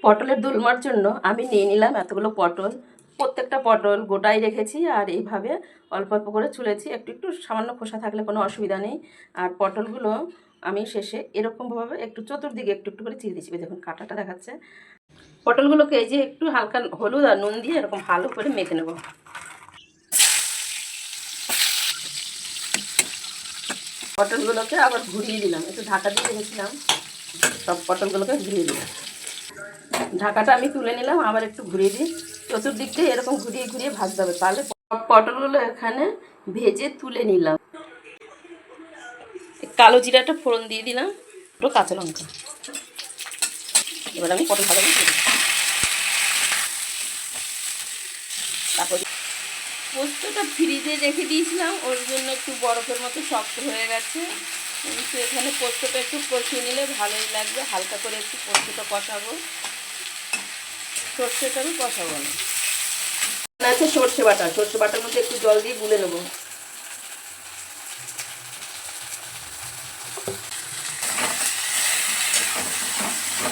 পটলের দোলমার জন্য আমি নিয়ে নিলাম এতগুলো পটল। প্রত্যেকটা পটল গোটাই রেখেছি আর এইভাবে অল্প অল্প করে ছুলেছি। একটু একটু সামান্য খোসা থাকলে কোনো অসুবিধা নেই। আর পটলগুলো আমি শেষে এরকমভাবে একটু চতুর্দিকে একটু একটু করে চিড়ে দিচ্ছি। দেখুন কাঁটাটা দেখাচ্ছে। পটলগুলোকে এই যে একটু হালকা হলুদ আর নুন দিয়ে এরকম ভালো করে মেখে নেব। পটলগুলোকে আবার ঘুরিয়ে দিলাম, একটু ঢাকা দিয়ে রেখেছিলাম, সব পটলগুলোকে ঘুরিয়ে দিলাম। ঢাকাটা আমি তুলে নিলাম, আবার একটু ঘুরিয়ে দিই। চতুর্দিক দিয়ে এরকম ঘুরিয়ে ঘুরিয়ে ভাজতে হবে, তাহলে পটলগুলো এখানে ভেজে তুলে নিলাম। কালো জিরাটা ফোড়ন দিয়ে দিলাম, দুটো কাঁচা লঙ্কা। এবার আমি পটল ভাজা দিয়ে দিই। তারপর পোস্তটা ফ্রিজে রেখে দিয়েছিলাম, ওর জন্য একটু বরফের মতো শক্ত হয়ে গেছে। কিন্তু এখানে পোস্তটা একটু কষিয়ে নিলে ভালোই লাগবে। হালকা করে একটু পোস্তটা কষাবো, সর্ষেটা আমি কষাবো না। আছে সর্ষে বাটা, সর্ষে বাটার মধ্যে একটু জল দিয়ে গুলে নেবো।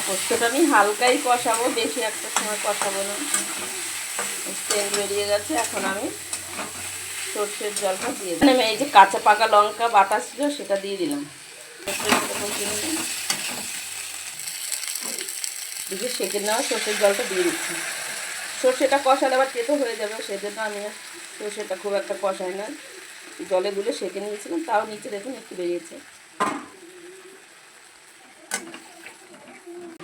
পোস্তটা আমি হালকাই কষাবো, বেশি একটা সময় কষাবো না। তেল বেরিয়ে গেছে, এখন আমি সর্ষের জলটা দিয়ে দিই। আমি এই যে কাঁচা পাকা লঙ্কা বাটা ছিল সেটা দিয়ে দিলাম। দিকে সেঁকে নেওয়া সর্ষের জলটা দিয়ে দিচ্ছি। সর্ষেটা কষালে আবার তেতো হয়ে যাবে, সেজন্য আমি সর্ষেটা খুব একটা কষাই না। জলে গুলে সেঁকে নিয়েছিলাম, তাও নিচে দেখুন একটু বেরিয়েছে।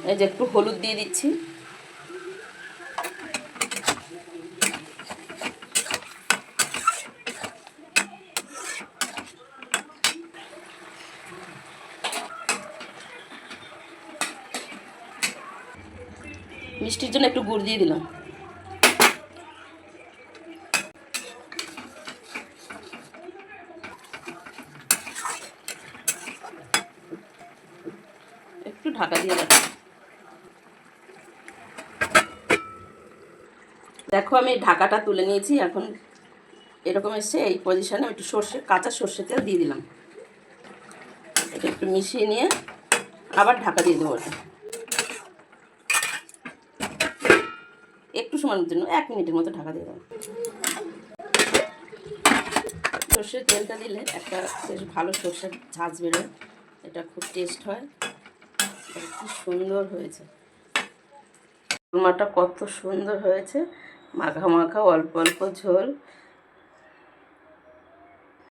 এই যে একটু হলুদ দিয়ে দিচ্ছি। মিষ্টির জন্য একটু গুড় দিয়ে দিলাম। একটু ঢাকা দিয়ে রাখি। দেখো আমি ঢাকাটা তুলে নিয়েছি, এখন এরকম এসে এই পজিশনে একটু কাঁচা সর্ষে তেল দিয়ে দিলাম। এটা একটু মিশিয়ে নিয়ে আবার ঢাকা দিয়ে দেবো। একটু সময়ের জন্য 1 মিনিটের মতো ঢাকা দিয়ে দেবো। সর্ষের তেলটা দিলে একটা বেশ ভালো সর্ষের ঝাঁঝ বেরোয়, এটা খুব টেস্ট হয়। খুব সুন্দর হয়েছে, দোলমাটা কত সুন্দর হয়েছে, মাখা মাখা অল্প অল্প ঝোল।